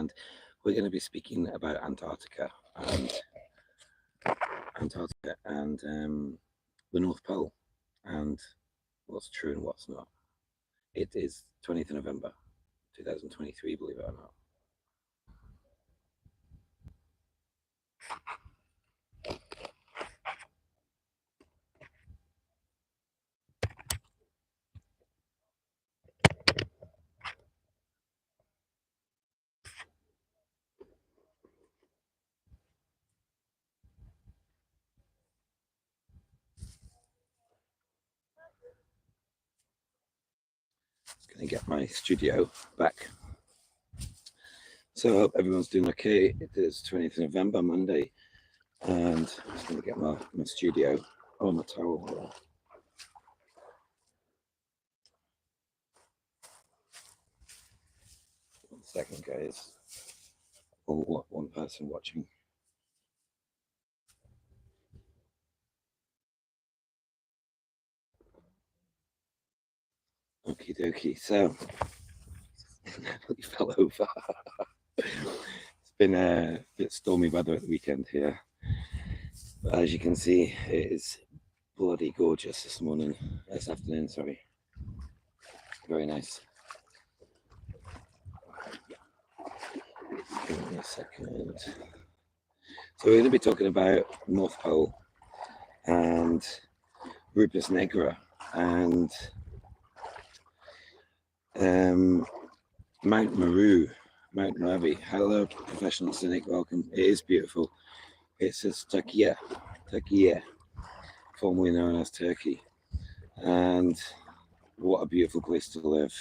and we're going to be speaking about Antarctica and the North Pole, and what's true and what's not. It is 20th of November 2023, believe it or not. Going to get my studio back. So I hope everyone's doing okay. It is 20th of November, Monday, and I'm just going to get my studio. Oh, my towel. 1 second, guys. Or what? One person watching. Okie dokie. So he fell over. It's been a bit stormy weather at the weekend here, but as you can see, it is bloody gorgeous this afternoon, sorry. Very nice. Give me a second. So we're going to be talking about North Pole and Rupes Negra and Mount Meru. Hello, professional cynic. Welcome. It is beautiful. It's Turkey, formerly known as Turkey, and what a beautiful place to live.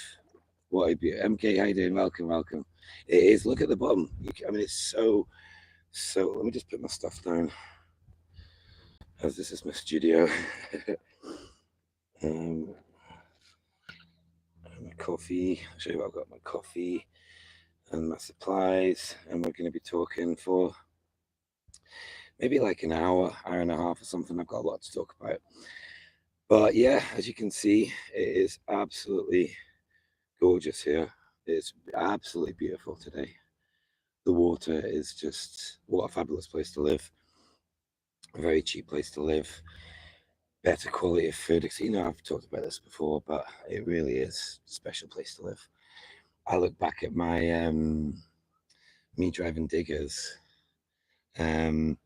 What a beautiful. MK, how you doing? Welcome. It is. Look at the bottom. I mean, it's so. Let me just put my stuff down, as this is my studio. My coffee. I'll show you what I've got. My coffee and my supplies, and we're going to be talking for maybe like an hour and a half or something. I've got a lot to talk about, but yeah, as you can see, it is absolutely gorgeous here. It's absolutely beautiful today. The water is just, what a fabulous place to live. A very cheap place to live. Better quality of food. You know, I've talked about this before, but it really is a special place to live. I look back at my me driving diggers in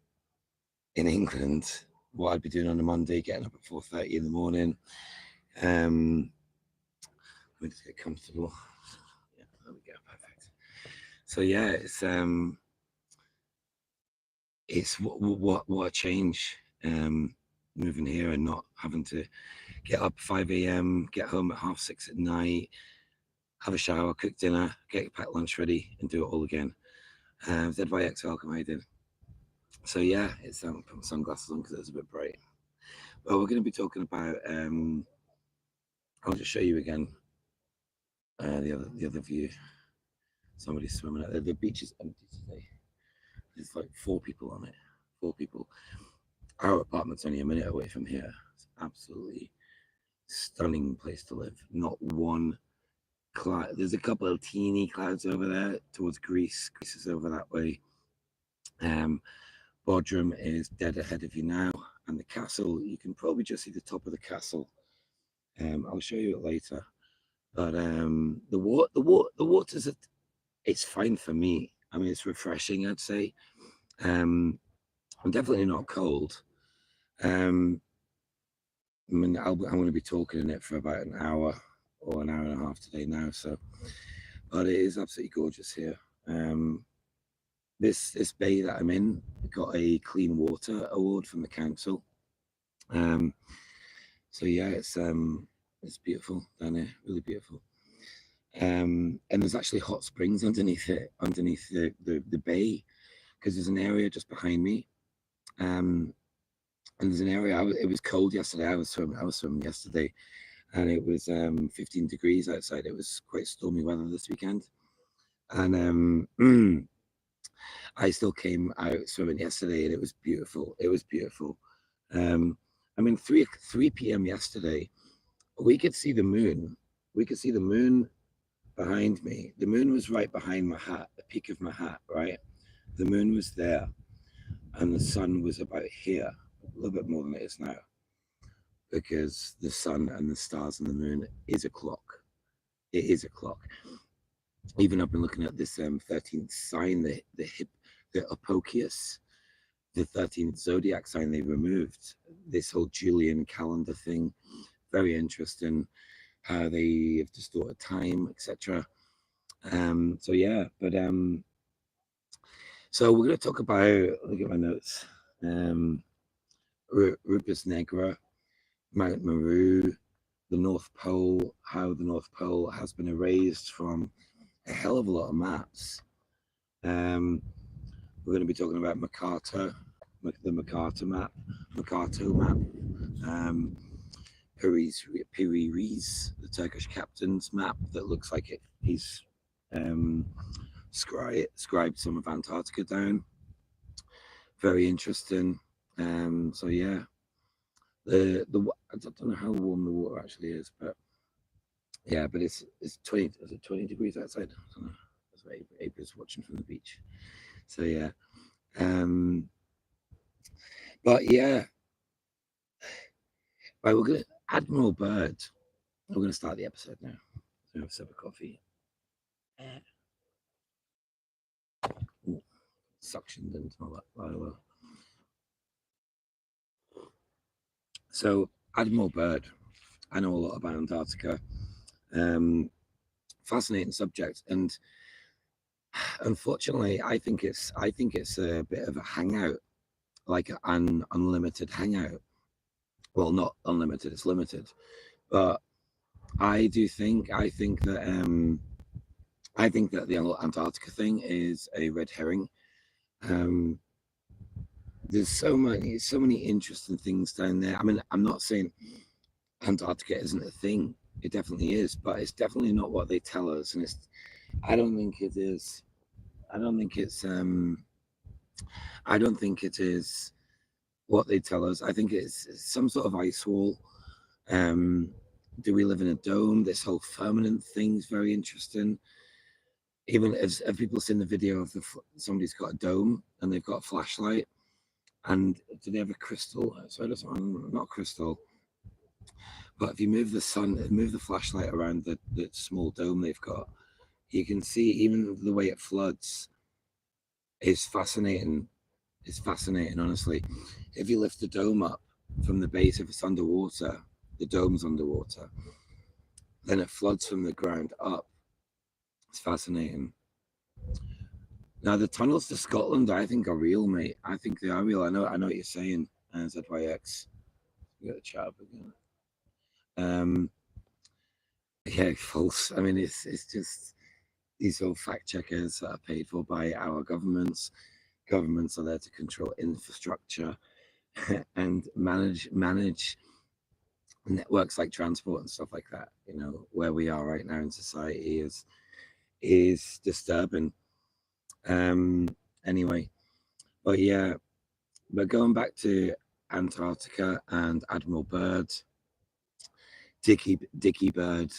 England, what I'd be doing on a Monday, getting up at 4:30 in the morning. Let me just get comfortable. Yeah, there we go, perfect. So yeah, it's what a change. Moving here and not having to get up 5 a.m., get home at 6:30 at night, have a shower, cook dinner, get your packed lunch ready, and do it all again. ZYX, welcome, how you doing? So yeah, it's put my sunglasses on because it's a bit bright. Well, we're going to be talking about. I'll just show you again. The other view. Somebody's swimming out there. The beach is empty today. There's like 4 people on it. 4 people. Our apartment's only a minute away from here. It's absolutely stunning place to live. Not one cloud. There's a couple of teeny clouds over there towards Greece. Greece is over that way. Bodrum is dead ahead of you now, and the castle, you can probably just see the top of the castle. I'll show you it later. But the water's it's fine for me. I mean, it's refreshing, I'd say. I'm definitely not cold. I mean, I'm going to be talking in it for about an hour or an hour and a half today now. So, but it is absolutely gorgeous here. This bay that I'm in got a clean water award from the council. So yeah, it's beautiful down here, really beautiful. And there's actually hot springs underneath it, underneath the bay, because there's an area just behind me. And there's an area. It was cold yesterday. I was swimming yesterday, and it was 15 degrees outside. It was quite stormy weather this weekend, and I still came out swimming yesterday, and it was beautiful. It was beautiful. I mean, 3 p.m. yesterday, we could see the moon. We could see the moon behind me, the moon was right behind my hat, the peak of my hat, right? The moon was there, and the sun was about here, a little bit more than it is now, because the sun and the stars and the moon is a clock. It is a clock. Even I've been looking at this 13th sign, the Apophis, the 13th zodiac sign they removed. This whole Julian calendar thing, very interesting. How they have distorted time, etc. So yeah, but so we're going to talk about. Look at my notes. Rupes Negra, My Meru, the North Pole. How the North Pole has been erased from a hell of a lot of maps. We're going to be talking about Mercator, the Mercator map, Piri's, the Turkish captain's map that looks like he's scribed some of Antarctica down. Very interesting. So yeah, I don't know how warm the water actually is, but yeah, but it's 20. Is it 20 degrees outside? I don't know. That's what April's watching from the beach. So yeah, but yeah, right. We're gonna Admiral Byrd. We're gonna start the episode now. So have a sip of coffee. Ooh, suctioned into my lap. So Admiral Byrd, I know a lot about Antarctica. Fascinating subject, and unfortunately, I think it's a bit of a hangout, like an unlimited hangout. Well, not unlimited; it's limited. But I think that the Antarctica thing is a red herring. There's so many interesting things down there. I mean, I'm not saying Antarctica isn't a thing. It definitely is, but it's definitely not what they tell us, and I don't think it is. I don't think it is what they tell us. I think it's some sort of ice wall. Do we live in a dome? This whole firmament thing is very interesting. Even as have people seen the video of somebody's got a dome and they've got a flashlight, and do they have a crystal? So not crystal, but if you move the flashlight around the small dome they've got, you can see even the way it floods is fascinating. It's fascinating, honestly. If you lift the dome up from the base, if it's underwater, the dome's underwater, then it floods from the ground up. It's fascinating. Now the tunnels to Scotland, I think, are real, mate. I think they are real. I know what you're saying. ZYX, we got the chat up again. Yeah, false. I mean, it's just these all fact checkers that are paid for by our governments. Governments are there to control infrastructure and manage networks like transport and stuff like that. You know, where we are right now in society is disturbing. Anyway, but yeah, but going back to Antarctica and Admiral Byrd, Dickie Byrd,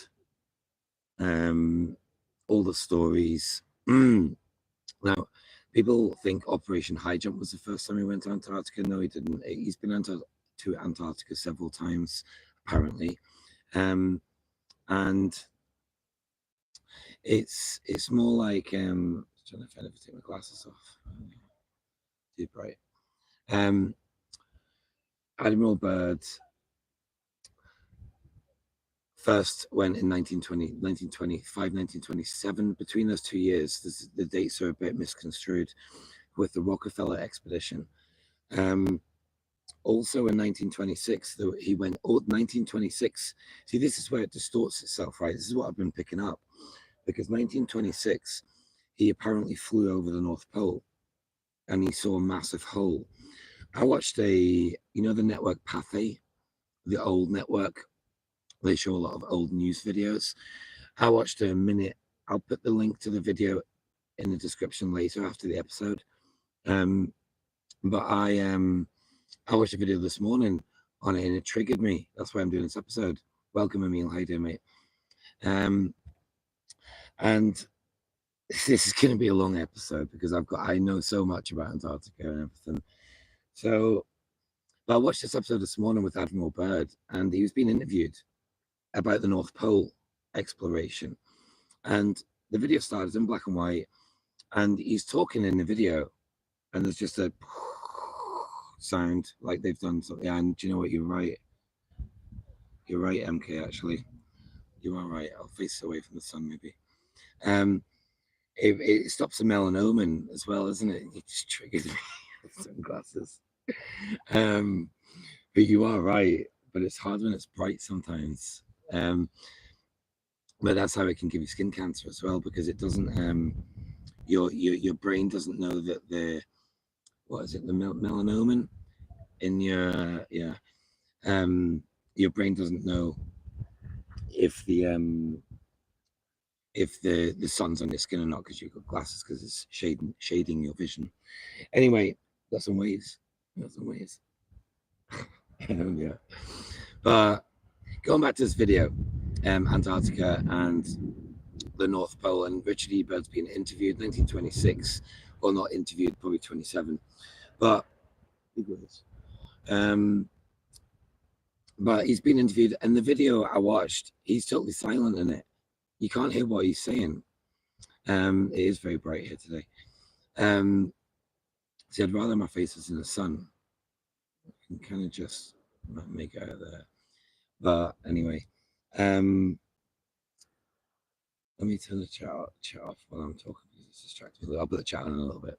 all the stories. Now, people think Operation High Jump was the first time he went to Antarctica. No, he didn't. He's been to Antarctica several times, apparently, and it's more like trying to find if I take my glasses off. Too bright. Admiral Byrd first went in 1925, 1927. Between those 2 years, the dates are a bit misconstrued with the Rockefeller expedition. Also in 1926, he went, 1926, see, this is where it distorts itself, right? This is what I've been picking up, because 1926, he apparently flew over the North Pole and he saw a massive hole. I watched the network Pathé, the old network. They show a lot of old news videos. I watched a minute. I'll put the link to the video in the description later after the episode. But I watched a video this morning on it and it triggered me. That's why I'm doing this episode. Welcome, Emil. How you doing, mate? And this is going to be a long episode because I know so much about Antarctica and everything. So, but I watched this episode this morning with Admiral Byrd, and he was being interviewed about the North Pole exploration. And the video started in black and white, and he's talking in the video, and there's just a sound like they've done something. And do you know what? You're right. You're right, MK. Actually, you are right. I'll face away from the sun, maybe. It stops the melanoma as well, isn't it? It just triggers me with sunglasses. But you are right. But it's hard when it's bright sometimes. But that's how it can give you skin cancer as well, because it doesn't. Your brain doesn't know that the melanoma in your your brain doesn't know if the sun's on your skin or not, because you've got glasses, because it's shading your vision. Anyway, got some waves. Yeah. But going back to this video, Antarctica and the North Pole, and Richard E. Byrd's been interviewed 1926, well, not interviewed, probably 27, but he's been interviewed, and the video I watched, he's totally silent in it. You can't hear what he's saying. It is very bright here today. See, I'd rather my face was in the sun. I can kind of just make it out of there. But anyway, let me turn the chat off while I'm talking, because it's distracting. I'll put the chat on a little bit.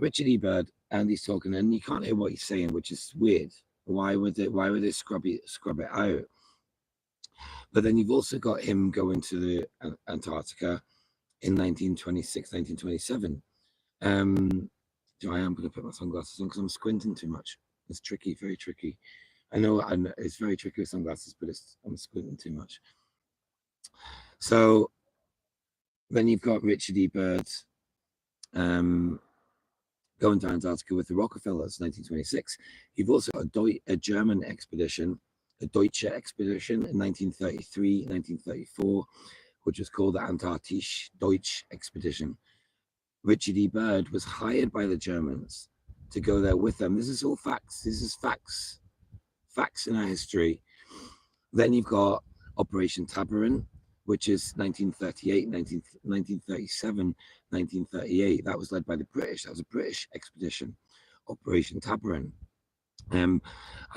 Richard E. Byrd, and he's talking, and you can't hear what he's saying, which is weird. Why would they scrub it out? But then you've also got him going to the Antarctica in 1926, 1927. I am going to put my sunglasses on because I'm squinting too much. It's tricky, very tricky. I know it's very tricky with sunglasses, but I'm squinting too much. So then you've got Richard E. Byrd going to Antarctica with the Rockefellers, 1926. You've also got a German expedition, a Deutsche expedition in 1933, 1934, which was called the Antarktische Deutsche Expedition. Richard E. Byrd was hired by the Germans to go there with them. This is all facts. This is facts in our history. Then you've got Operation Tabarin, which is 1938, 1937, 1938. That was led by the British. That was a British expedition, Operation Tabarin. I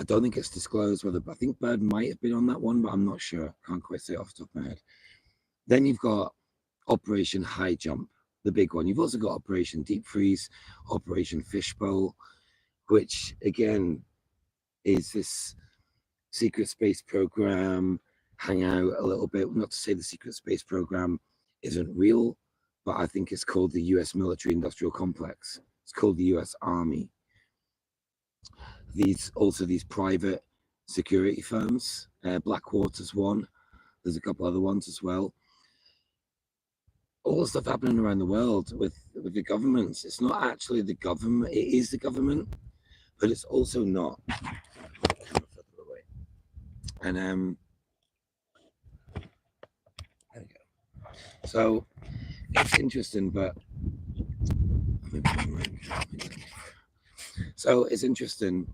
don't think it's disclosed whether, I think Byrd might have been on that one, but I'm not sure. Can't quite say off the top of my head. Then you've got Operation High Jump, the big one. You've also got Operation Deep Freeze, Operation Fishbowl, which again is this secret space program. Hang out a little bit. Not to say the secret space program isn't real, but I think it's called the US Military Industrial Complex. It's called the US Army. These private security firms, Blackwater's one. There's a couple other ones as well. All the stuff happening around the world with the governments. It's not actually the government. It is the government, but it's also not. And there we go. So it's interesting, but so it's interesting.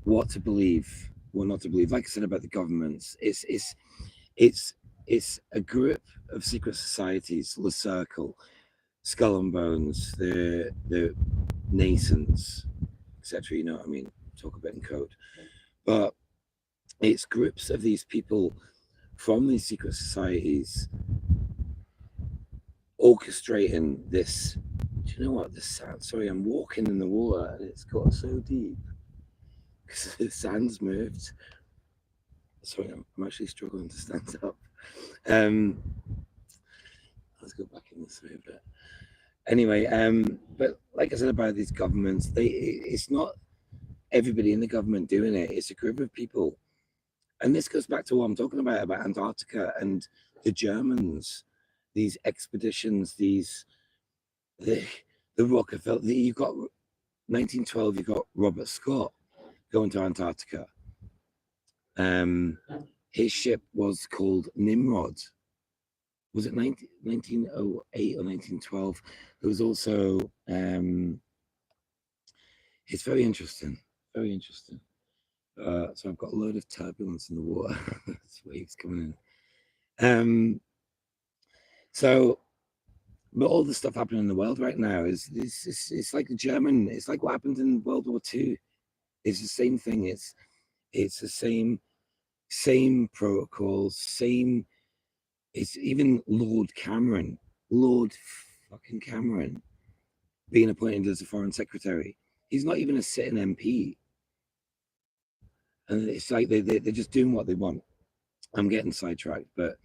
What to believe, what not to believe. Like I said about the governments, it's a group of secret societies, the Circle, Skull and Bones, the Nasons, etc. You know what I mean? Talk a bit in code, but it's groups of these people from these secret societies orchestrating this. Do you know what this sound? Sorry, I'm walking in the water and it's got so deep because the sand's moved. Sorry, I'm actually struggling to stand up. Let's go back in this way a bit. Anyway, but like I said about these governments, it's not everybody in the government doing it. It's a group of people. And this goes back to what I'm talking about Antarctica and the Germans, these expeditions, the Rockefeller. You've got 1912, you've got Robert Scott going to Antarctica. His ship was called Nimrod. Was it 1908 or 1912? There was also, it's very interesting, very interesting. So I've got a load of turbulence in the water. It's waves coming in. So, but all the stuff happening in the world right now is it's like it's like what happened in World War II. It's the same thing. It's the same protocols, same. It's even Lord fucking Cameron, being appointed as a foreign secretary. He's not even a sitting MP. And it's like they're just doing what they want. I'm getting sidetracked, but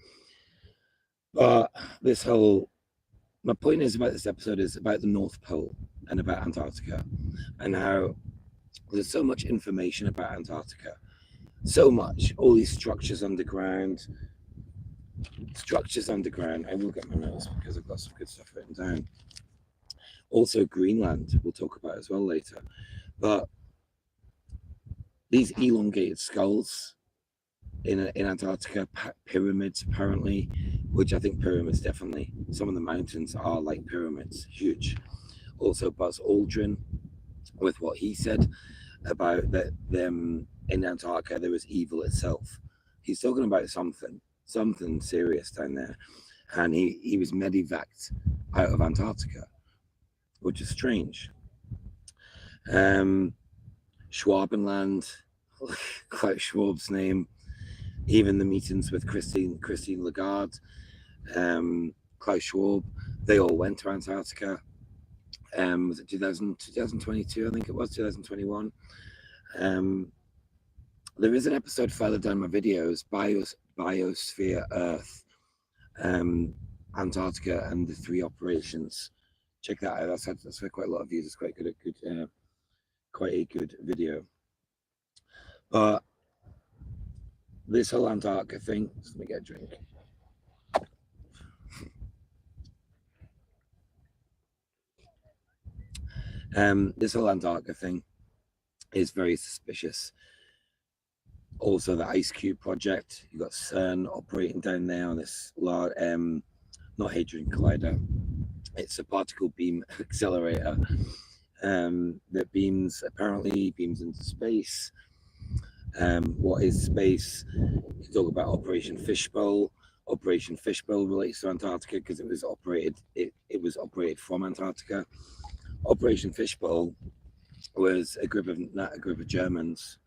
this whole, my point is about this episode is about the North Pole and about Antarctica, and how there's so much information about Antarctica, so much, all these structures underground. I will get my notes because I've got some good stuff written down. Also Greenland, we'll talk about as well later. But these elongated skulls in Antarctica, pyramids apparently, which I think pyramids definitely, some of the mountains are like pyramids, huge. Also Buzz Aldrin, with what he said about that them in Antarctica there was evil itself. He's talking about something serious down there, and he was medevaced out of Antarctica, which is strange. Schwabenland, Klaus Schwab's name, even the meetings with Christine Lagarde, Klaus Schwab, they all went to Antarctica. Was it 2022? I think it was 2021. There is an episode further down my videos, Biosphere Earth, Antarctica and the 3 operations. Check that out. That's had quite a lot of views. It's quite a good video. But this whole Antarctica thing, just let me get a drink. This whole Antarctica thing is very suspicious. Also, the Ice Cube project, you've got CERN operating down there on this large, not Hadron Collider, it's a particle beam accelerator that apparently beams into space. What is space? You talk about Operation Fishbowl. Operation Fishbowl relates to Antarctica because it was operated from Antarctica. Operation Fishbowl was a group of Germans.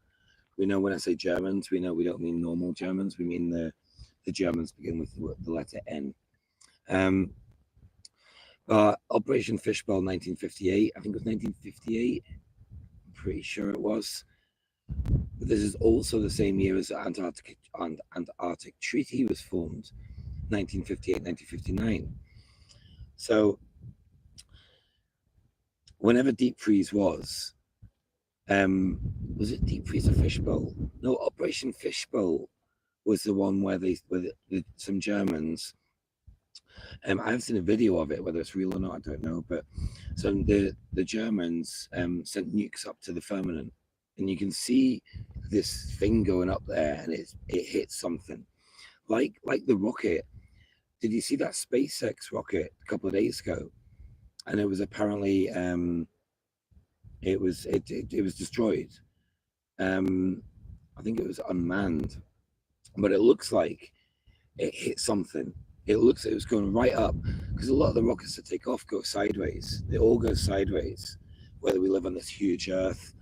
We know when I say Germans, we know we don't mean normal Germans. We mean the Germans begin with the letter N. Operation Fishbowl 1958, I think it was 1958. I'm pretty sure it was. But this is also the same year as the Antarctic Treaty was formed, 1958, 1959. So whenever deep freeze was it deep freeze or fishbowl? No, Operation Fishbowl was the one where some Germans, I've seen a video of it, whether it's real or not, I don't know, but so the Germans sent nukes up to the firmament, and you can see this thing going up there, and it hits something like the rocket. Did you see that SpaceX rocket a couple of days ago? And it was apparently it was destroyed. I think it was unmanned, but it looks like it hit something. It looks like it was going right up, because a lot of the rockets that take off go sideways. They all go sideways, whether we live on this huge Earth.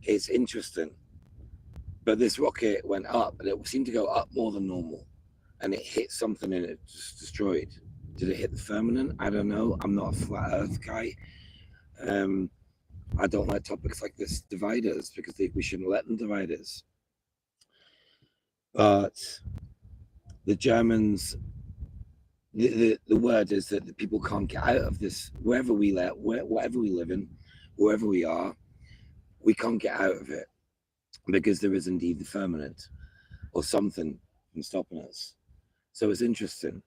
It's interesting. But this rocket went up, and it seemed to go up more than normal, and it hit something and it just destroyed. Did it hit the firmament? I don't know. I'm not a flat Earth guy. I don't like topics like this divide us, because we shouldn't let them divide us. But the Germans, the word is that the people can't get out of this. Whatever we live in, wherever we are, we can't get out of it, because there is indeed the firmament or something from stopping us. So it's interesting.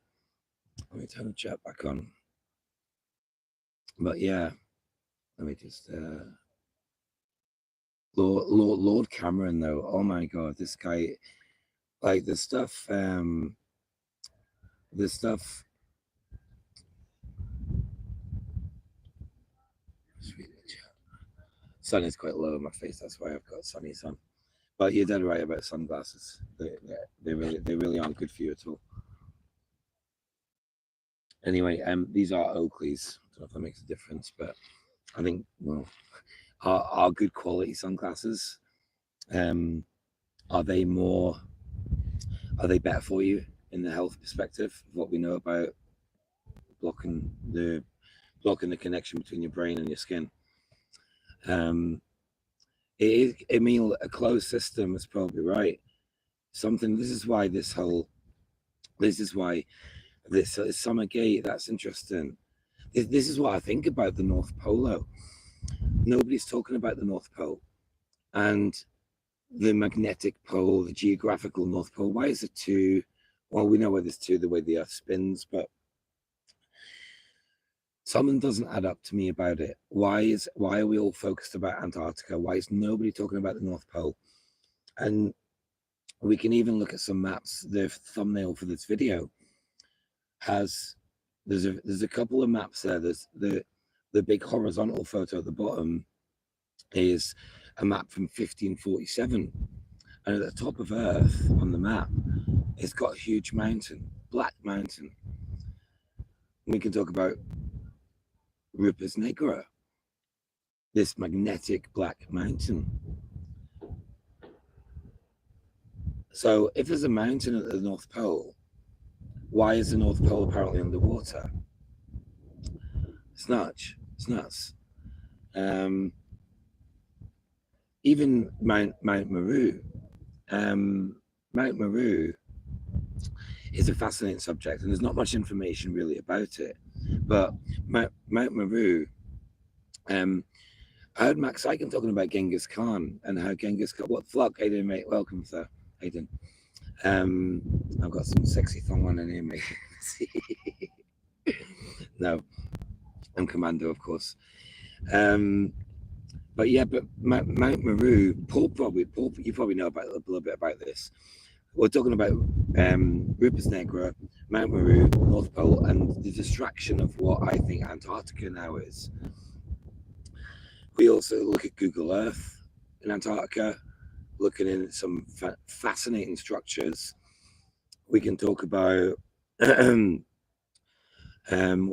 Let me turn the chat back on. But yeah, let me just Lord Cameron, though, oh my God, this guy, like the stuff, sun is quite low in my face, that's why I've got sunnies on. But you're dead right about sunglasses. They really aren't good for you at all. Anyway, these are Oakleys. I don't know if that makes a difference, but I think, well, are good quality sunglasses. Are they better for you in the health perspective of what we know about blocking the connection between your brain and your skin? I mean, a closed system is probably right. This is why this summer gate, that's interesting. This is what I think about the North Pole. Nobody's talking about the North Pole and the magnetic pole, the geographical North Pole. Why is it two? Well, we know why there's two, the way the Earth spins, but something doesn't add up to me about it. Why are we all focused about Antarctica? Why is nobody talking about the North Pole? And we can even look at some maps. The thumbnail for this video has there's a couple of maps there. There's the big horizontal photo at the bottom is a map from 1547, and at the top of Earth on the map, it's got a huge mountain, black mountain. We can talk about Rupes Negra, this magnetic black mountain. So if there's a mountain at the North Pole, why is the North Pole apparently underwater? It's nuts. It's nuts. Even Mount Meru. Mount Meru is a fascinating subject, and there's not much information really about it. But Mount Meru, I heard Max Iken talking about Genghis Khan and how Genghis Khan. What fuck, Aiden, mate? Welcome, sir, Aiden. I've got some sexy thong on in here, mate. No, I'm Commando, of course. But yeah, but Mount Meru, Paul, you probably know about a little bit about this. We're talking about Rupes Negra, Mount Meru, North Pole, and the distraction of what I think Antarctica now is. We also look at Google Earth in Antarctica, looking in some fascinating structures. We can talk about what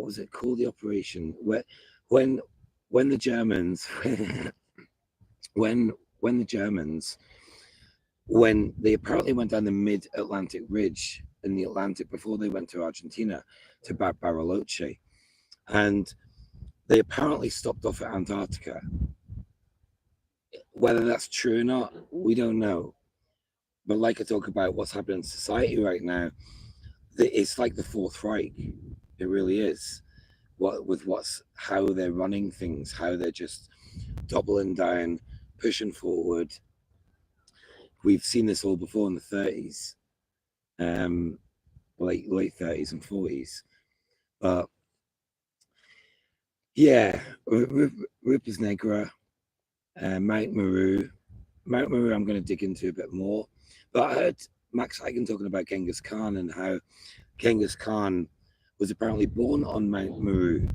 was it called? The operation when the Germans when they apparently went down the mid-Atlantic ridge in the Atlantic before they went to Argentina to Bariloche, and they apparently stopped off at Antarctica. Whether that's true or not, we don't know. But like I talk about what's happening in society right now, it's like the Fourth Reich. It really is. How they're running things, how they're just doubling down, pushing forward. We've seen this all before in the 30s, late 30s and 40s. But yeah, Rupes Negra, Mount Meru. Mount Meru I'm going to dig into a bit more. But I heard Max Iken talking about Genghis Khan and how Genghis Khan was apparently born on Mount Meru.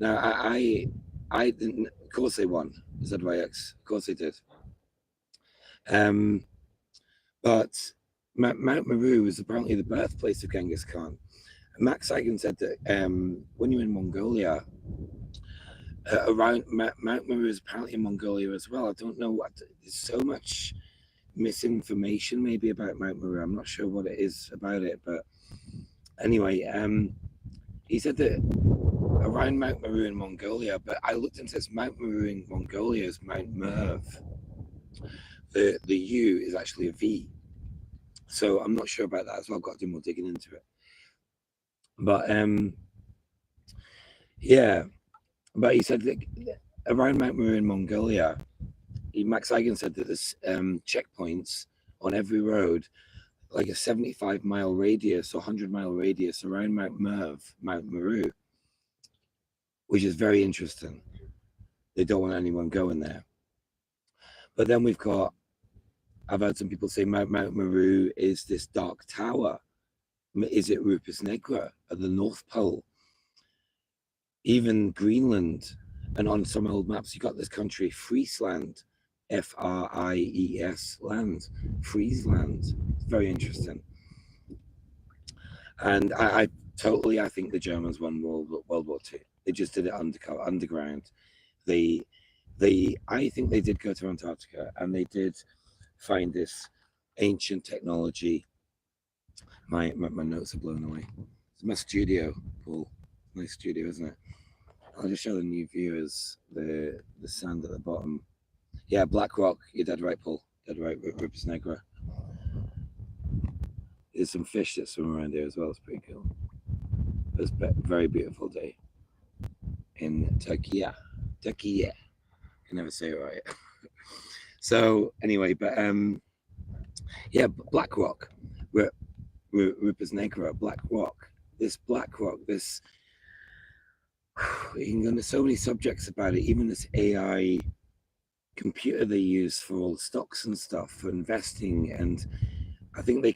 Now, I didn't, of course they won, ZYX, of course they did. But Mount Meru was apparently the birthplace of Genghis Khan. Max Iken said that when you're in Mongolia, around Mount Meru is apparently in Mongolia as well. I don't know there's so much misinformation maybe about Mount Meru. I'm not sure what it is about it, but anyway, he said that around Mount Meru in Mongolia, but I looked into this. Mount Meru in Mongolia is Mount Merv. The U is actually a V. So I'm not sure about that as well. I've got to do more digging into it. But yeah, but he said that around Mount Meru in Mongolia, Max Iken said that there's checkpoints on every road, like a 75-mile radius or 100-mile radius around Mount Meru, which is very interesting. They don't want anyone going there. But then we've got, I've heard some people say Mount Meru is this dark tower. Is it Rupes Negra at the North Pole? Even Greenland, and on some old maps, you got this country, Friesland, F-R-I-E-S land, Friesland. It's very interesting. And I think the Germans won World War II. They just did it underground. I think they did go to Antarctica, and they did find this ancient technology. My notes are blown away. It's my studio, Paul. Nice studio, isn't it? I'll just show the new viewers the sand at the bottom. Yeah, black rock. You're dead right, Paul. Dead right. Rupes Negra. There's some fish that swim around here as well. It's pretty cool. It's a very beautiful day in Turkey. Turkey. I can never say it right. So anyway, but yeah, black rock. Rupes Negra, black rock. This black rock. This. You can go into so many subjects about it. Even this AI computer they use for all stocks and stuff for investing, and I think they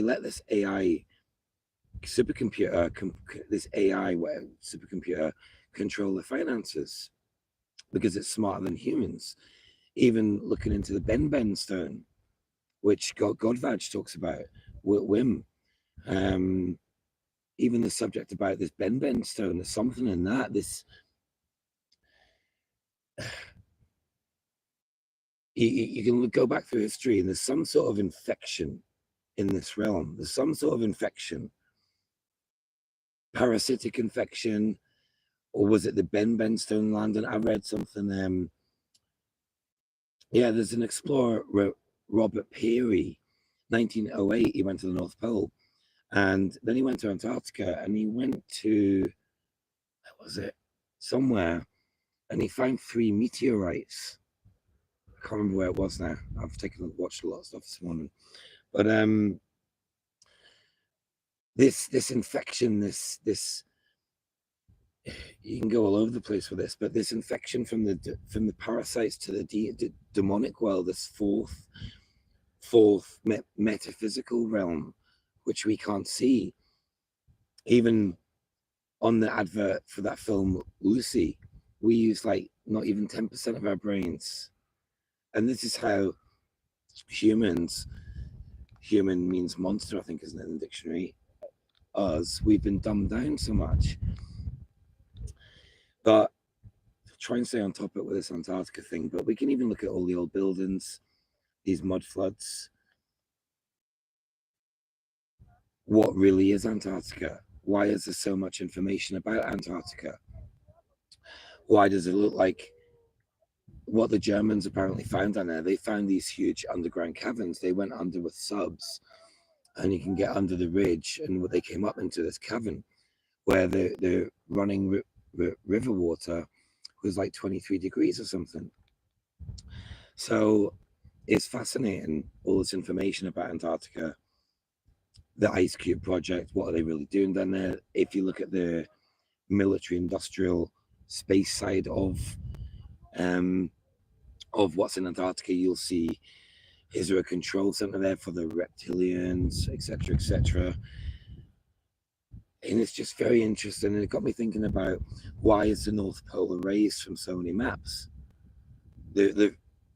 let this AI supercomputer control the finances because it's smarter than humans. Even looking into the Ben stone, which Godvaj talks about, Wim. Even the subject about this Ben stone, there's something in that. You can go back through history, and there's some sort of infection in this realm. There's some sort of infection, parasitic infection, or was it the Ben stone land? And I read something. Yeah, there's an explorer, Robert Peary, 1908. He went to the North Pole. And then he went to Antarctica, and he went to, where was it? Somewhere, and he found 3 meteorites. I can't remember where it was now. I've watched a lot of stuff this morning. But this infection, this you can go all over the place with this, but this infection from the parasites to the demonic world, this fourth metaphysical realm, which we can't see. Even on the advert for that film Lucy, we use like not even 10% of our brains. And this is how human means monster, I think, isn't it, in the dictionary? We've been dumbed down so much. But try and stay on top of it with this Antarctica thing. But we can even look at all the old buildings, these mud floods. What really is Antarctica? Why is there so much information about Antarctica? Why does it look like what the Germans apparently found down there? They found these huge underground caverns. They went under with subs, and you can get under the ridge, and they came up into this cavern where the running river water was like 23 degrees or something. So it's fascinating, all this information about Antarctica, the Ice Cube project. What are they really doing down there? If you look at the military industrial space side of what's in Antarctica, you'll see, is there a control center there for the reptilians, etc., etc.? And it's just very interesting, and it got me thinking about, why is the North Pole erased from so many maps? The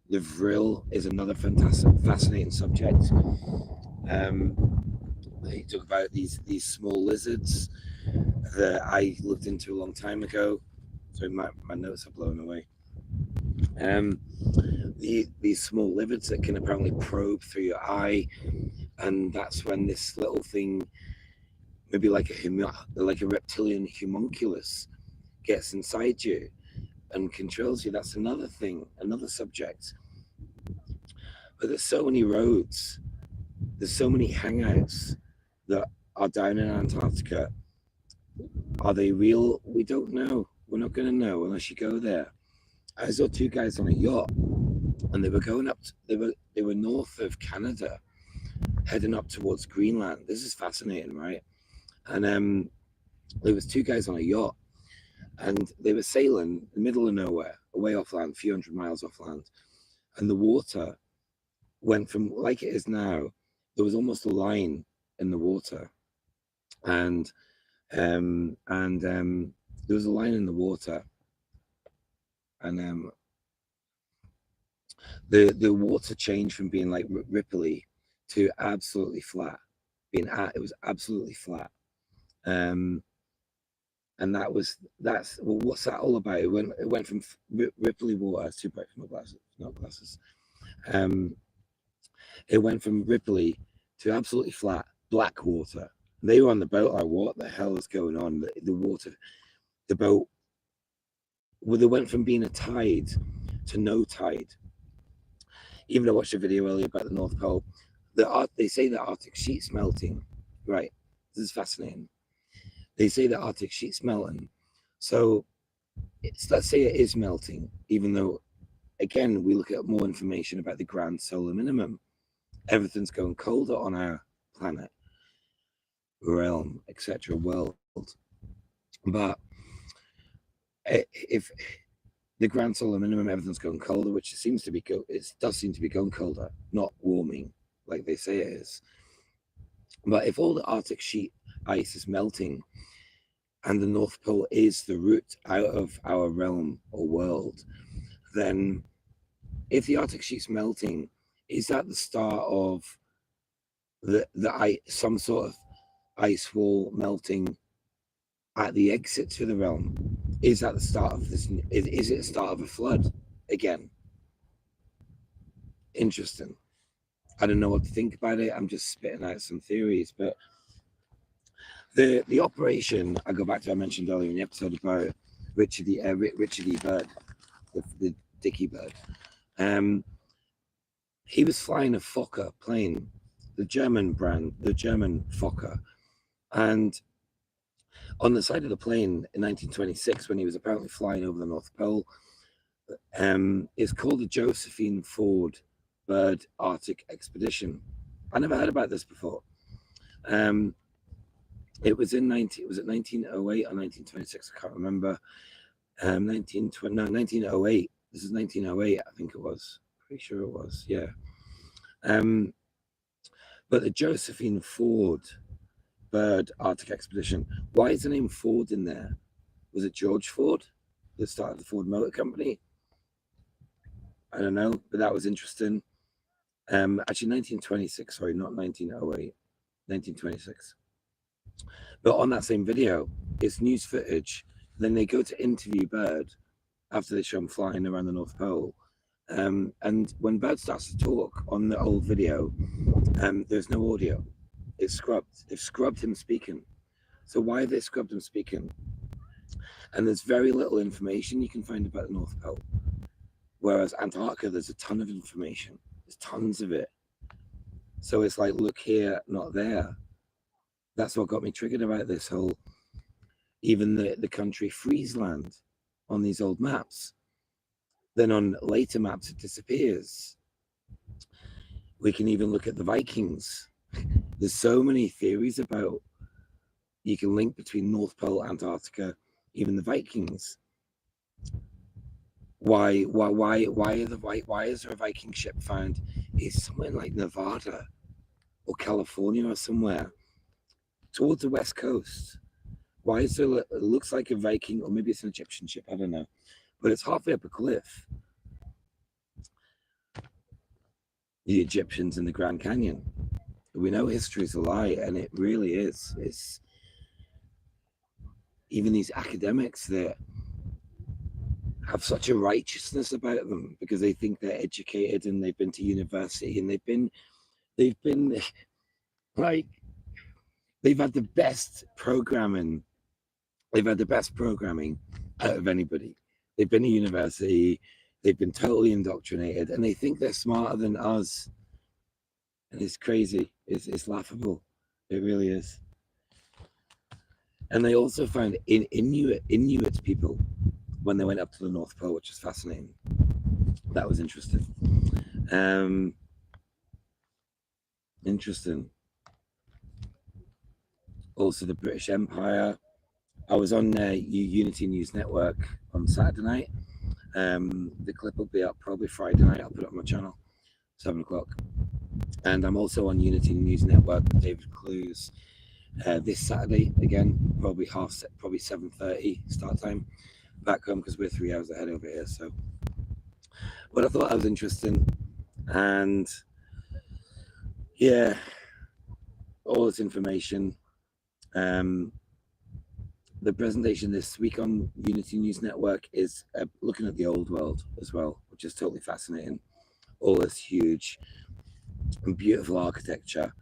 Vril is another fascinating subject. They talk about these small lizards that I looked into a long time ago. So my notes are blown away. These small lizards that can apparently probe through your eye, and that's when this little thing, maybe like a reptilian homunculus, gets inside you and controls you. That's another thing, another subject. But there's so many roads, there's so many hangouts that are down in Antarctica. Are they real? We don't know. We're not going to know unless you go there. I saw 2 guys on a yacht, and they were going up. They were north of Canada, heading up towards Greenland. This is fascinating, right? And there was 2 guys on a yacht, and they were sailing in the middle of nowhere, away off land, a few hundred miles off land, and the water went from, like it is now, there was almost a line in the water, and there was a line in the water, and the water changed from being like ripply to absolutely flat. It was absolutely flat. And that's well, what's that all about? It went from ripply water. Too bright for my glasses, not glasses. It went from ripply to absolutely flat black water. They were on the boat like, what the hell is going on? The water, the boat, well, they went from being a tide to no tide. Even I watched a video earlier about the North Pole. They say the Arctic sheet's melting. Right. This is fascinating. They say the Arctic sheet's melting. So let's say it is melting, even though, again, we look at more information about the grand solar minimum. Everything's going colder on our planet, realm, etc., world. But if the grand solar minimum, everything's going colder, which seems to be it does seem to be going colder, not warming like they say it is. But if all the Arctic sheet ice is melting, and the North Pole is the route out of our realm or world, then if the Arctic sheet's melting, is that the start of some sort of ice wall melting at the exit to the realm? Is that the start of this? Is it the start of a flood again? Interesting. I don't know what to think about it. I'm just spitting out some theories, but the operation, I go back to, I mentioned earlier in the episode about Richard E. Byrd, the Dickie Byrd. He was flying a Fokker plane, the German Fokker, and on the side of the plane in 1926, when he was apparently flying over the North Pole, it's called the Josephine Ford Byrd Arctic Expedition. I never heard about this before. It was in 1908 or 1926, I can't remember. 1908. This is 1908, I think it was. Pretty sure it was, yeah. But the Josephine Ford Byrd Arctic Expedition. Why is the name Ford in there? Was it George Ford that started the Ford Motor Company? I don't know, but that was interesting. Actually, 1926, sorry, not 1908, 1926. But on that same video, it's news footage. Then they go to interview Byrd after they show him flying around the North Pole. And when Byrd starts to talk on the old video, there's no audio. It's scrubbed. They've scrubbed him speaking. So why have they scrubbed him speaking? And there's very little information you can find about the North Pole. Whereas Antarctica, there's a ton of information. There's tons of it. So it's like, look here, not there. That's what got me triggered about this whole, even the country Friesland on these old maps. Then on later maps, it disappears. We can even look at the Vikings. There's so many theories about, you can link between North Pole, Antarctica, even the Vikings. Why is there a Viking ship found? It's somewhere like Nevada or California or somewhere towards the west coast. Why is there? It looks like a Viking, or maybe it's an Egyptian ship. I don't know, but it's halfway up a cliff. The Egyptians in the Grand Canyon. We know history is a lie, and it really is. It's even these academics that have such a righteousness about them because they think they're educated and they've been to university and they've been like, they've had the best programming. They've had the best programming out of anybody. They've been to university. They've been totally indoctrinated, and they think they're smarter than us. And it's crazy. It's laughable. It really is. And they also found Inuit people when they went up to the North Pole, which is fascinating. That was interesting. Interesting. Also, the British Empire. I was on Unity News Network on Saturday night. The clip will be up probably Friday night. I'll put it on my channel, 7 o'clock. And I'm also on Unity News Network with David Clues this Saturday again, probably 7:30 start time back home because we're 3 hours ahead over here. So, but I thought that was interesting, and yeah, all this information. The presentation this week on Unity News Network is looking at the old world as well, which is totally fascinating. All this huge and beautiful architecture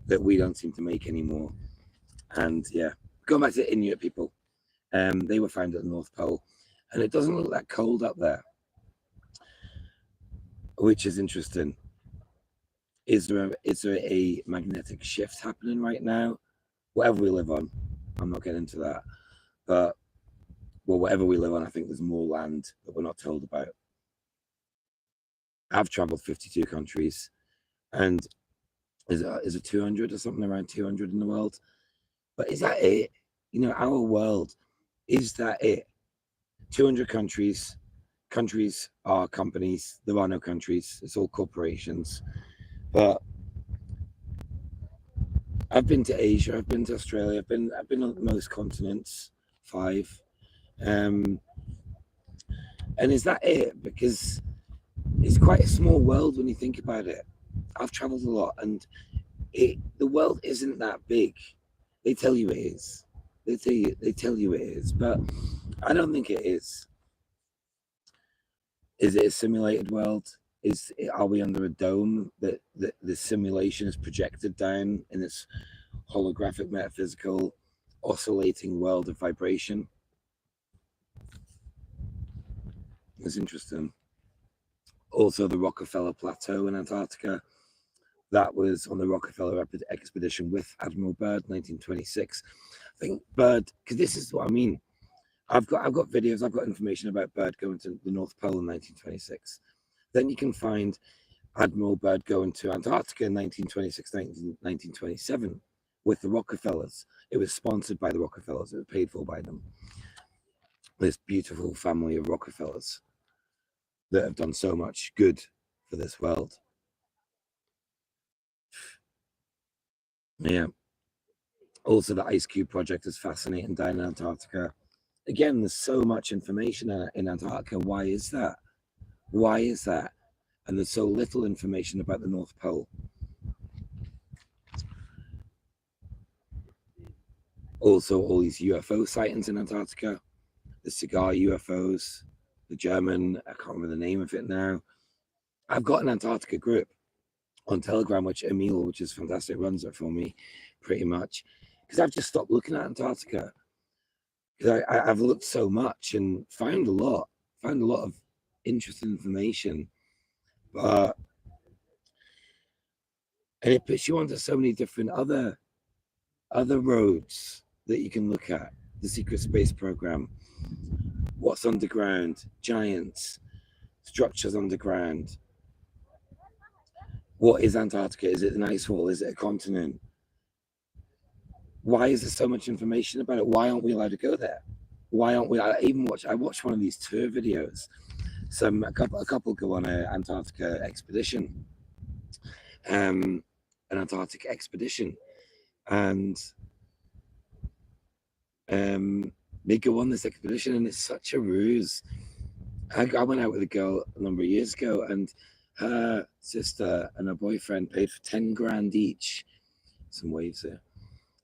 that we don't seem to make anymore. And yeah, going back to the Inuit people, they were found at the North Pole, and it doesn't look that cold up there, which is interesting. Is there a magnetic shift happening right now? Whatever we live on, I'm not getting into that, but well, whatever we live on, I think there's more land that we're not told about. I've traveled 52 countries, and is it 200 or something, around 200 in the world? But is that it? You know, our world, is that it? 200 countries. Countries are companies. There are no countries. It's all corporations. But I've been to Asia. I've been to Australia. I've been on most continents, 5. And is that it? Because it's quite a small world when you think about it. I've traveled a lot, and the world isn't that big. They tell you it is. They tell you it is, but I don't think it is. Is it a simulated world? Are we under a dome that the simulation is projected down in this holographic, metaphysical, oscillating world of vibration? It's interesting. Also, the Rockefeller Plateau in Antarctica. That was on the Rockefeller expedition with Admiral Byrd, 1926. I think Byrd, because this is what I mean. I've got videos, I've got information about Byrd going to the North Pole in 1926. Then you can find Admiral Byrd going to Antarctica in 1926, 1927 with the Rockefellers. It was sponsored by the Rockefellers. It was paid for by them. This beautiful family of Rockefellers that have done so much good for this world. Yeah. Also, the Ice Cube project is fascinating down in Antarctica. Again, there's so much information in Antarctica. Why is that? Why is that? And there's so little information about the North Pole. Also, all these UFO sightings in Antarctica, the cigar UFOs, the German, I can't remember the name of it now. I've got an Antarctica group on Telegram, which Emil, which is fantastic, runs it for me pretty much, because I've just stopped looking at Antarctica. Because I've looked so much and found a lot of interesting information, but and it puts you onto so many different other roads that you can look at. The secret space program, what's underground, giants, structures underground. What is Antarctica? Is it an ice wall? Is it a continent? Why is there so much information about it? Why aren't we allowed to go there? Why aren't we? I watched one of these tour videos. A couple go on an Antarctica expedition, and they go on this expedition, and it's such a ruse. I went out with a girl a number of years ago, and her sister and her boyfriend paid for 10 grand each. Some waves there.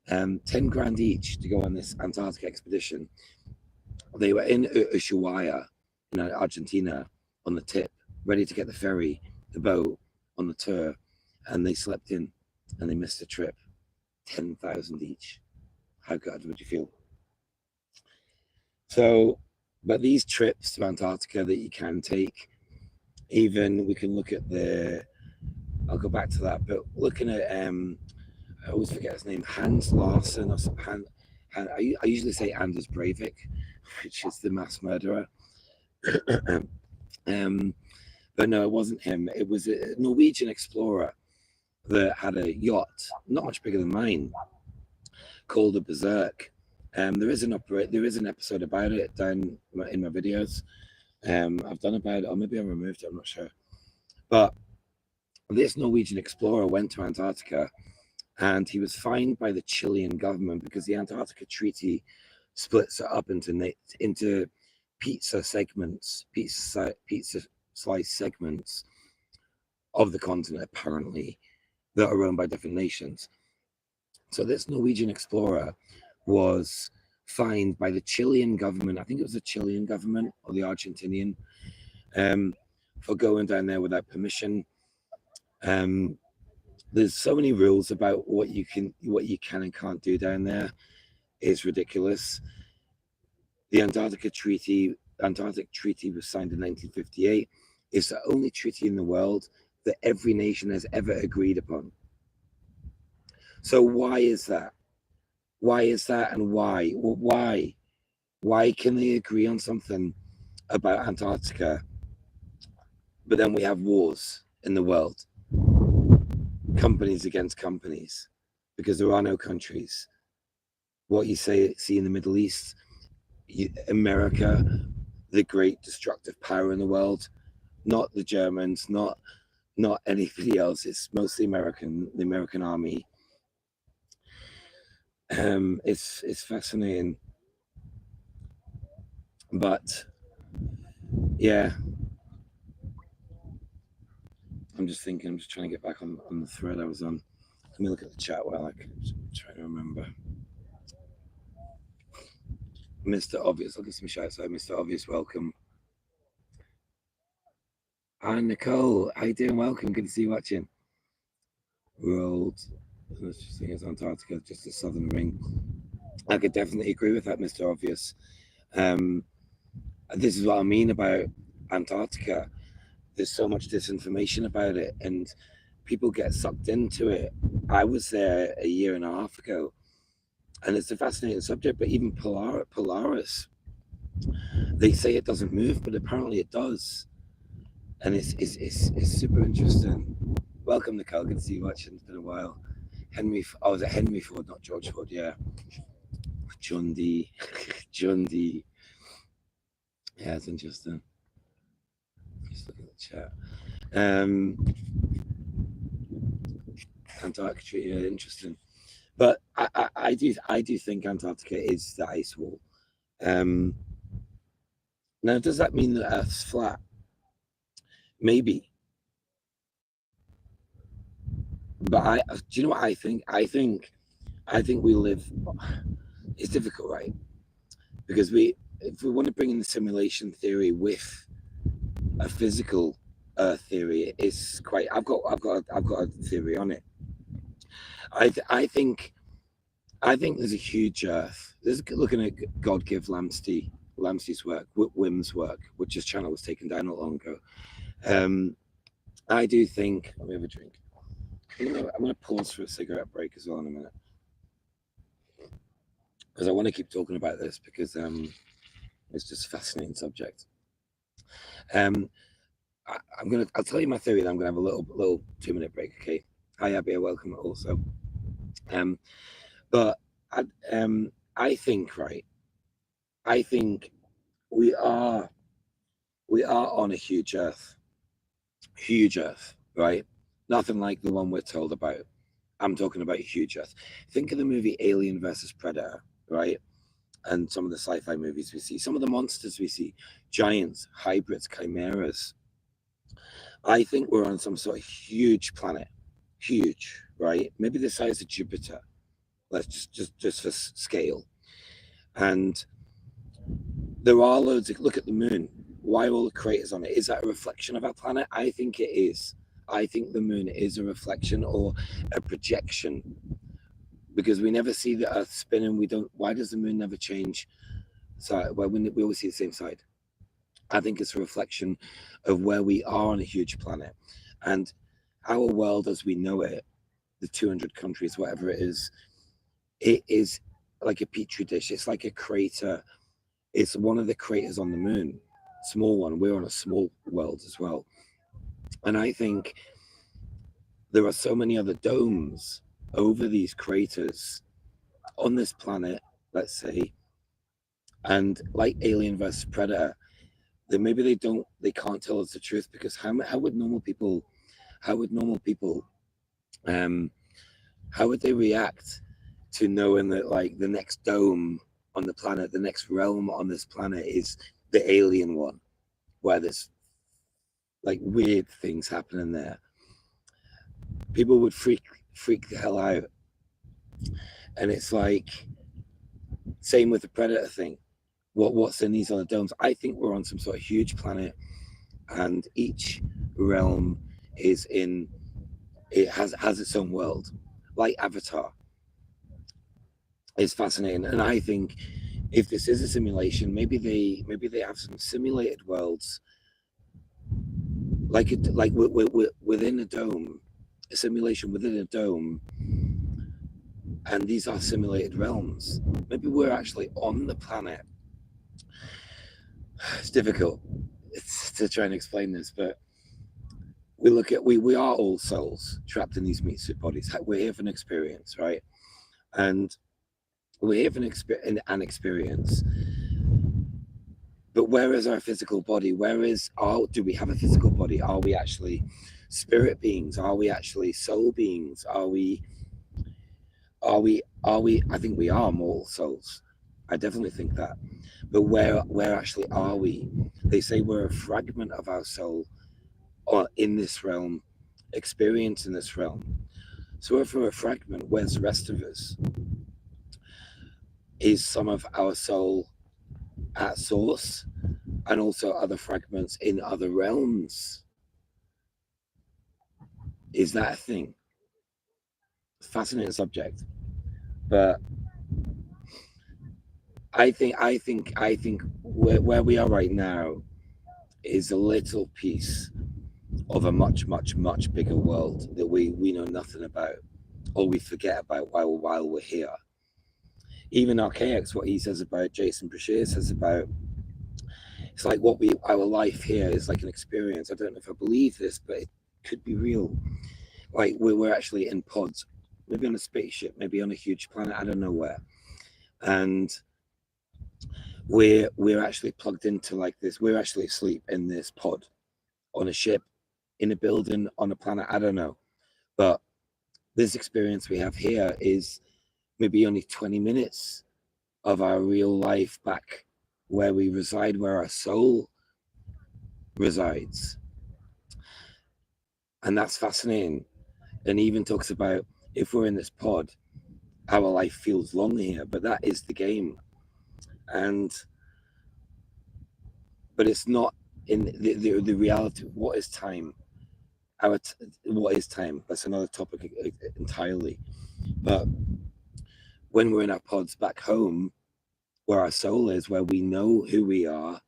10 grand each to go on this Antarctic expedition. They were in Ushuaia, in Argentina, on the tip, ready to get the boat on the tour, and they slept in, and they missed the trip. 10,000 each. How good would you feel? So, but these trips to Antarctica that you can take, even we can look at I'll go back to that, but looking at I always forget his name, Hans Larsen, or I usually say Anders Breivik, which is the mass murderer. But no, it wasn't him. It was a Norwegian explorer that had a yacht, not much bigger than mine, called a Berserk. There is an episode about it down in my videos. I've done about it, or maybe I removed it, I'm not sure. But this Norwegian explorer went to Antarctica, and he was fined by the Chilean government because the Antarctica Treaty splits it up into pizza segments, pizza slice segments of the continent, apparently, that are owned by different nations. So this Norwegian explorer was fined by the Chilean government. I think it was the Chilean government or the Argentinian, for going down there without permission. There's so many rules about what you can and can't do down there. It's ridiculous. The Antarctic Treaty was signed in 1958. It's the only treaty in the world that every nation has ever agreed upon. So why is that? Why is that, and why? Well, why? Why can they agree on something about Antarctica, but then we have wars in the world, companies against companies, because there are no countries? What you see in the Middle East, America, the great destructive power in the world, not the Germans, not anybody else. It's mostly the American army. It's fascinating, but yeah, I'm just thinking. I'm just trying to get back on the thread I was on. Let me look at the chat while I can try to remember. Mr. Obvious, I'll give some shouts out. Mr. Obvious, welcome. Hi, Nicole. How you doing? Welcome. Good to see you watching. World, let's just think it's Antarctica, just a southern ring. I could definitely agree with that, Mr. Obvious. This is what I mean about Antarctica. There's so much disinformation about it, and people get sucked into it. I was there a year and a half ago, and it's a fascinating subject. But even Polaris, they say it doesn't move, but apparently it does, and it's super interesting. Welcome, Nicole. Good to see you watching. It's been a while. Was it Henry Ford, not George Ford? Yeah. John D. John D. Yeah, it's interesting. Just look at the chat. Antarctica, yeah, interesting. But I do think Antarctica is the ice wall. Now, does that mean that Earth's flat? Maybe. But do you know what I think? I think we live. It's difficult, right? Because if we want to bring in the simulation theory with a physical Earth theory, it's quite. I've got a theory on it. I think there's a huge Earth. Looking at God Give Lamste's work, Wim's work, which his channel was taken down not long ago. I do think. Let me have a drink. I'm going to pause for a cigarette break as well in a minute, because I want to keep talking about this, because it's just a fascinating subject. I'll tell you my theory, then I'm gonna have a little 2-minute break. Okay. Hi Abby, welcome also. But I think, right, I think we are on a huge Earth, right? Nothing like the one we're told about. I'm talking about a huge Earth. Think of the movie Alien versus Predator, right? And some of the sci-fi movies we see, some of the monsters we see, giants, hybrids, chimeras. I think we're on some sort of huge planet, huge, right? Maybe the size of Jupiter. Let's just for scale. And there are loads of, look at the moon. Why are all the craters on it? Is that a reflection of our planet? I think it is. I think the moon is a reflection or a projection, because we never see the Earth spinning. Why does the moon never change? So we always see the same side. I think it's a reflection of where we are on a huge planet, and our world as we know it, the 200 countries, whatever it is like a petri dish. It's like a crater. It's one of the craters on the moon, small one. We're on a small world as well. And I think there are so many other domes over these craters on this planet let's say, and like Alien versus Predator, then maybe they can't tell us the truth, because how would normal people how would they react to knowing that like the next dome on the planet, the next realm on this planet is the alien one, where there's like weird things happening there? People would freak the hell out. And it's like, same with the Predator thing. What's in these other domes? I think we're on some sort of huge planet, and each realm has its own world, like Avatar. It's fascinating, and I think if this is a simulation, maybe they have some simulated worlds, like within a dome, a simulation within a dome, and these are simulated realms. Maybe we're actually on the planet. It's difficult to try and explain this, but we are all souls trapped in these meat suit bodies. We're here for an experience, right? And we're here for an experience. But where is our physical body? Do we have a physical body? Are we actually spirit beings? Are we actually soul beings? Are we I think we are mortal souls. I definitely think that. But where actually are we? They say we're a fragment of our soul, or in this realm, experience in this realm. So if we're a fragment, where's the rest of us? Is some of our soul at source, and also other fragments in other realms? Is that a thing? Fascinating subject. But I think where we are right now is a little piece of a much bigger world that we know nothing about, or we forget about while we're here. Even Archaics, what he says about Jason Brashear says about, it's like our life here is like an experience. I don't know if I believe this, but it could be real. Like we're actually in pods, maybe on a spaceship, maybe on a huge planet, I don't know where, and we're actually plugged into like this. We're actually asleep in this pod, on a ship, in a building, on a planet, I don't know. But this experience we have here is maybe only 20 minutes of our real life back where we reside, where our soul resides. And that's fascinating. And he even talks about, if we're in this pod, our life feels long here, but that is the game. But it's not in the reality. What is time? What is time? That's another topic entirely. But when we're in our pods back home, where our soul is, where we know who we are,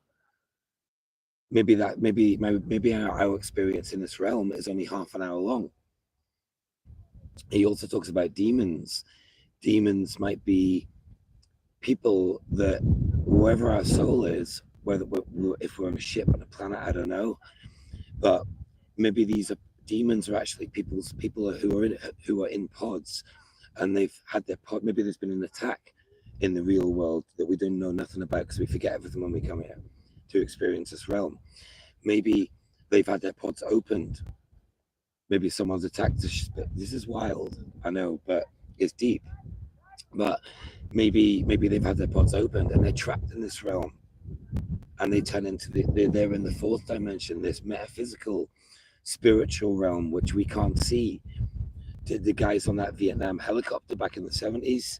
maybe our experience in this realm is only half an hour long. He also talks about demons. Demons might be people that, wherever our soul is, whether if we're on a ship, on a planet, I don't know, but maybe these demons are actually people who are in pods, and they've had their pod. Maybe there's been an attack in the real world that we don't know nothing about, because we forget everything when we come here to experience this realm. Maybe they've had their pods opened. Maybe someone's attacked us. This is wild, I know, but it's deep. But maybe they've had their pods opened and they're trapped in this realm, and they turn into they're in the fourth dimension, this metaphysical, spiritual realm which we can't see. Did the guys on that Vietnam helicopter back in the 70s?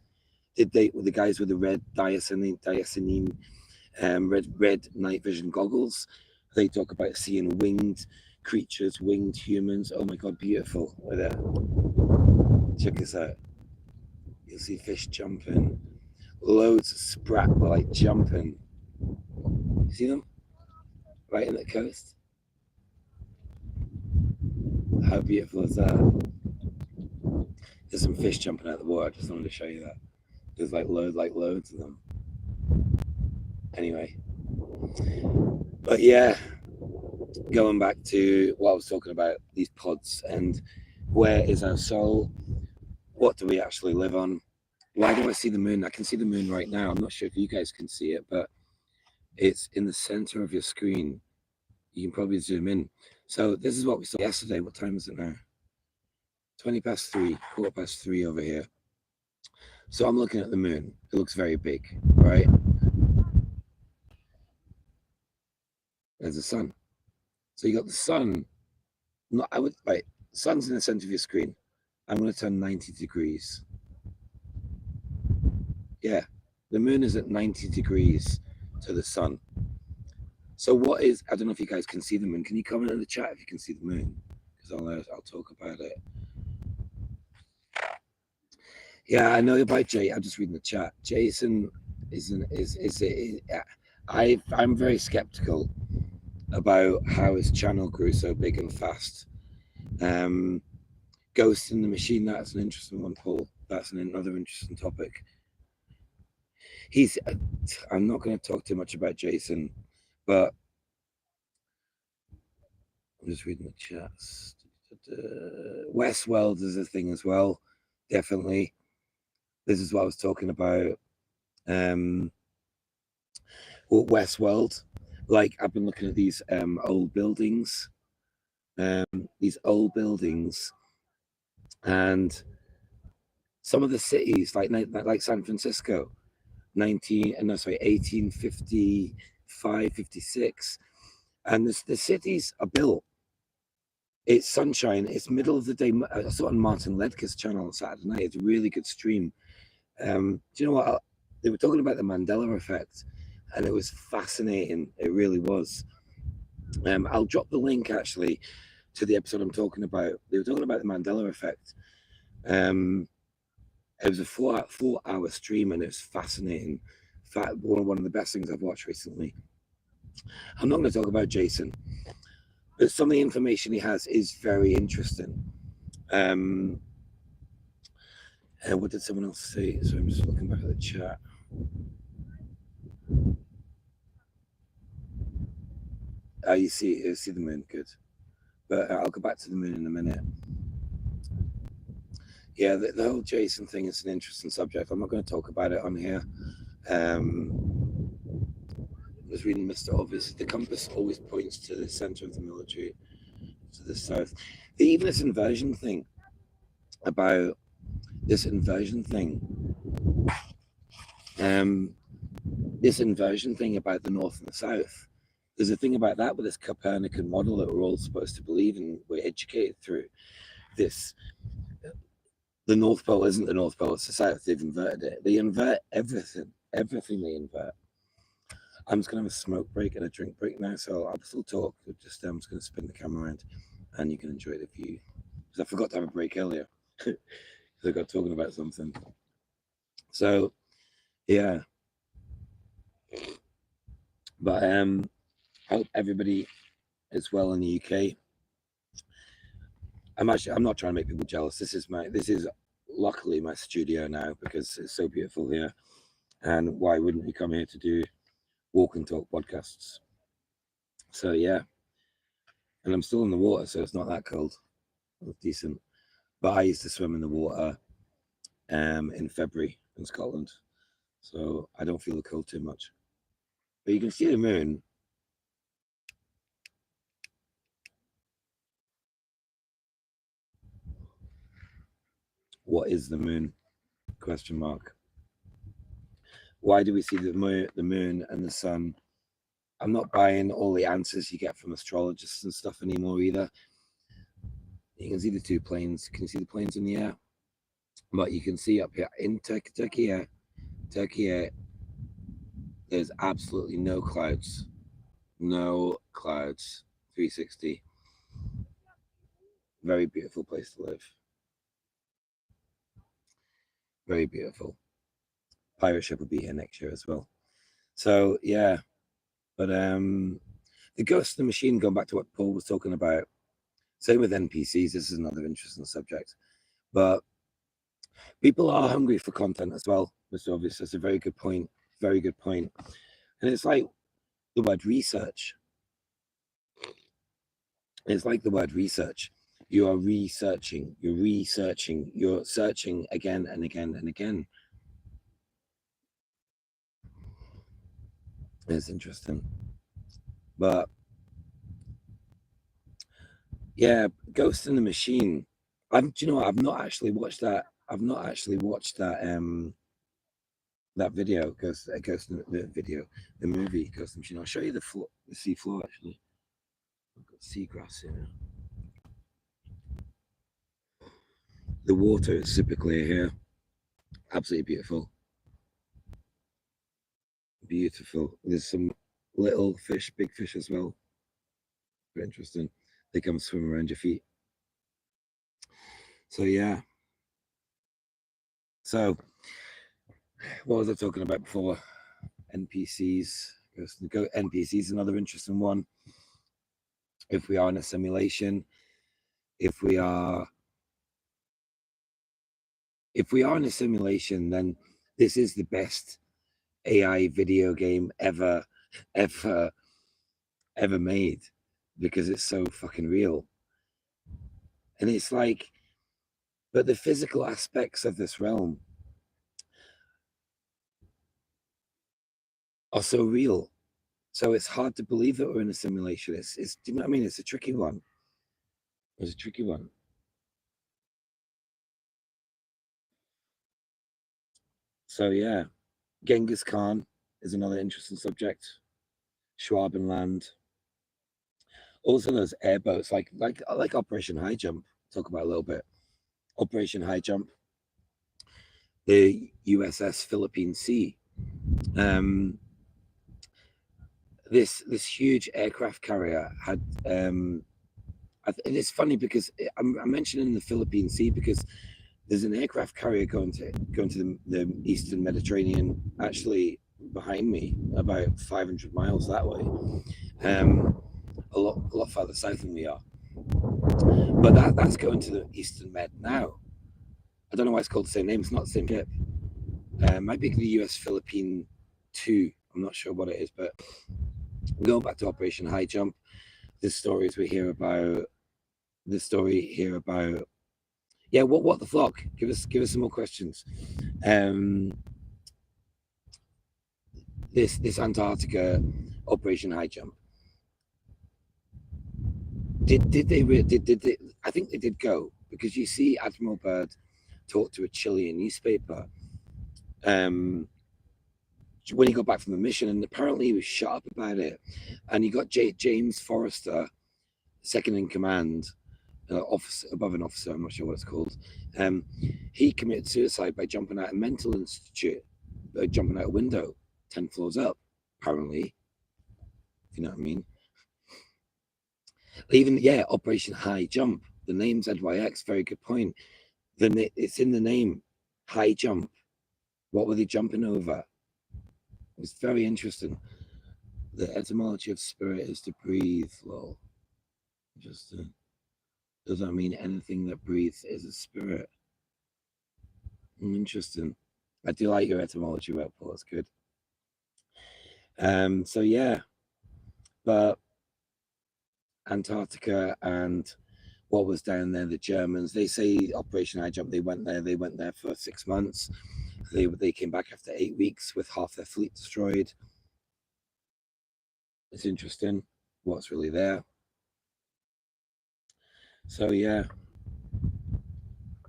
Did the guys with the red diacetyl red night vision goggles? They talk about seeing winged creatures, winged humans. Oh my God, beautiful! Look at that. Check this out. You'll see fish jumping, loads of sprat like jumping. You see them right in the coast? How beautiful is that? There's some fish jumping out of the water. I just wanted to show you that. There's like loads of them. Anyway, but yeah, going back to what I was talking about, these pods, and where is our soul? What do we actually live on? Why do I see the moon? I can see the moon right now. I'm not sure if you guys can see it, but it's in the center of your screen. You can probably zoom in. So this is what we saw yesterday. What time is it now? 20 past 3, quarter past 3 over here. So I'm looking at the moon. It looks very big, right? There's the sun. So you got the sun. Right. Sun's in the center of your screen. I'm going to turn 90 degrees. Yeah, the moon is at 90 degrees to the sun. So what is, I don't know if you guys can see the moon. Can you comment in the chat if you can see the moon? Because I'll talk about it. Yeah, I know about Jay. I'm just reading the chat. Jason I'm very skeptical about how his channel grew so big and fast. Ghost in the Machine, that's an interesting one, Paul. That's another interesting topic. I'm not going to talk too much about Jason, but I'm just reading the chats. Westworld is a thing as well, definitely. This is what I was talking about. Westworld, like I've been looking at these old buildings, and some of the cities, like San Francisco, 1855, 56, and the cities are built. It's sunshine. It's middle of the day. I saw it on Martin Liedtke's channel on Saturday night. It's a really good stream. Do you know what? They were talking about the Mandela effect, and it was fascinating. It really was. I'll drop the link actually to the episode I'm talking about. They were talking about the Mandela effect. It was a 4-hour stream, and it was fascinating. In fact, one of the best things I've watched recently. I'm not going to talk about Jason, but some of the information he has is very interesting. What did someone else say? So I'm just looking back at the chat. You see the moon, good. But I'll go back to the moon in a minute. Yeah, the whole Jason thing is an interesting subject. I'm not going to talk about it on here. I was reading Mr. Obvious. The compass always points to the center of the military, to the south. Even this inversion thing about this inversion thing about the north and the south. There's a thing about that with this Copernican model that we're all supposed to believe in. We're educated through this. The North Pole isn't the North Pole, it's the South. They've inverted it. They invert everything. Everything they invert. I'm just going to have a smoke break and a drink break now, so I'll still talk. I'm just going to spin the camera around and you can enjoy the view. Because I forgot to have a break earlier. Because I got talking about something. So, yeah. But I hope everybody is well in the UK. I'm not trying to make people jealous. This is luckily my studio now because it's so beautiful here. And why wouldn't we come here to do walk and talk podcasts? So yeah. And I'm still in the water, so it's not that cold. It's decent. But I used to swim in the water in February in Scotland. So I don't feel the cold too much. But you can see the moon. What is the moon? Question mark. Why do we see the moon and the sun? I'm not buying all the answers you get from astrologists and stuff anymore either. You can see the two planes. Can you see the planes in the air? But you can see up here in Turkey, there's absolutely no clouds. No clouds. 360. Very beautiful place to live. Very beautiful. Pirate ship will be here next year as well. So yeah, but the Ghost of the Machine, going back to what Paul was talking about, same with NPCs. This is another interesting subject, but people are hungry for content as well, Mr. Obvious. That's a very good point. Very good point. And it's like the word research. It's like the word research. You are researching. You're researching. You're searching again and again and again. It's interesting. But yeah, Ghost in the Machine. Do you know what? I've not actually watched that. I've not actually watched that that video, Ghost in the video, the movie Ghost in the Machine. I'll show you the floor, the sea floor actually. I've got seagrass here. The water is super clear here. Absolutely beautiful. Beautiful. There's some little fish, big fish as well. Very interesting. They come swim around your feet. So yeah. So what was I talking about before? NPCs. NPCs, another interesting one. If we are in a simulation, if we are in a simulation, then this is the best AI video game ever made, because it's so fucking real. And it's like, but the physical aspects of this realm are so real. So it's hard to believe that we're in a simulation. Do you know what I mean? It's a tricky one. It's a tricky one. So yeah, Genghis Khan is another interesting subject. Schwabenland. Also, those airboats like Operation High Jump. Talk about a little bit. Operation High Jump. The USS Philippine Sea. This huge aircraft carrier had. And it's funny because I'm mentioning the Philippine Sea because there's an aircraft carrier going to the Eastern Mediterranean, actually behind me, about 500 miles that way, a lot farther south than we are. But that's going to the Eastern Med now. I don't know why it's called the same name. It's not the same ship. Might be the US Philippine 2. I'm not sure what it is, but going back to Operation High Jump, the stories we hear about. Yeah, what the fuck? Give us some more questions. This Antarctica Operation High Jump. Did they? I think they did go, because you see Admiral Byrd talk to a Chilean newspaper when he got back from the mission, and apparently he was shut up about it. And you got James Forrester, second in command, officer above an officer. I'm not sure what it's called. He committed suicide by jumping out a mental institute, jumping out a window 10 floors up, apparently. If you know what I mean. Even, yeah, Operation High Jump. The name's ZYX, very good point. It's in the name, High Jump. What were they jumping over? It's very interesting. The etymology of spirit is to breathe. Well, just does that mean anything that breathes is a spirit? Interesting. I do like your etymology, well, Paul. That's good. So yeah, but Antarctica and what was down there, the Germans, they say Operation High Jump, they went there for 6 months. They came back after 8 weeks with half their fleet destroyed. It's interesting what's really there. So yeah,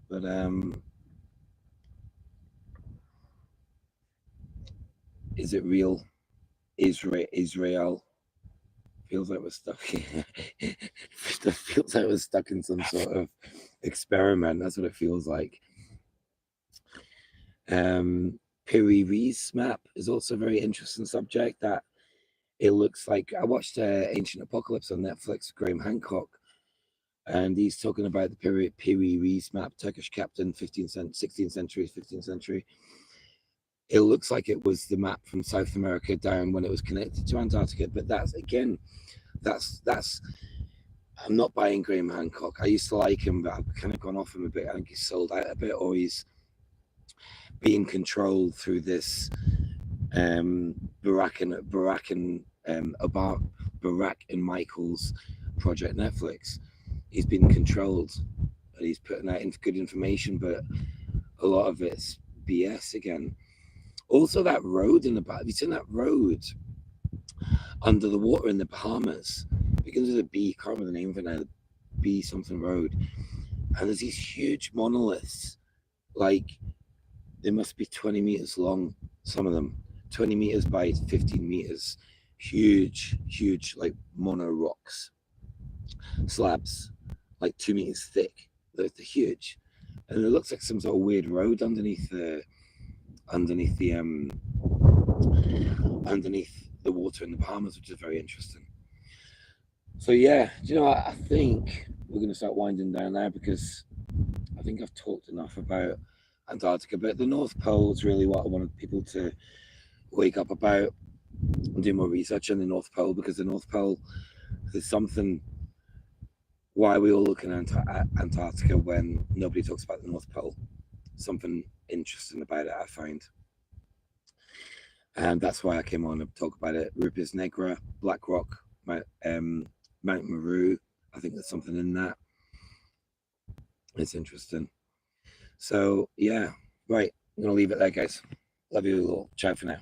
but is it real? Israel feels like we're stuck. Feels like we're stuck in some sort of experiment. That's what it feels like. Piri Reis map is also a very interesting subject. That it looks like, I watched Ancient Apocalypse on Netflix, Graham Hancock, and he's talking about the Piri Reis map, Turkish captain, 16th century, 15th century. It looks like it was the map from South America down when it was connected to Antarctica. But that's I'm not buying Graham Hancock. I used to like him, but I've kind of gone off him a bit. I think he's sold out a bit, or he's being controlled through this Barack and Michael's Project Netflix. He's been controlled, and he's putting out good information, but a lot of it's BS again. Also, that road in the back. Have you seen that road under the water in the Bahamas. It begins with a B, can't remember the name of it now, B something road. And there's these huge monoliths, like they must be 20 meters long, some of them, 20 meters by 15 meters. Huge, like mono rocks, slabs, like 2 meters thick. They're huge. And it looks like some sort of weird road underneath the water in the Bahamas, which is very interesting. So yeah, do you know what? I think we're going to start winding down now, because I think I've talked enough about Antarctica. But the North Pole is really what I wanted people to wake up about and do more research on the North Pole, because the North Pole, there's something why we all look at Antarctica when nobody talks about the North Pole. Something interesting about it, I find. And that's why I came on to talk about it. Rupes Negra, Black Rock, My Meru. I think there's something in that. It's interesting. So yeah, right. I'm gonna leave it there, guys. Love you all. Ciao for now.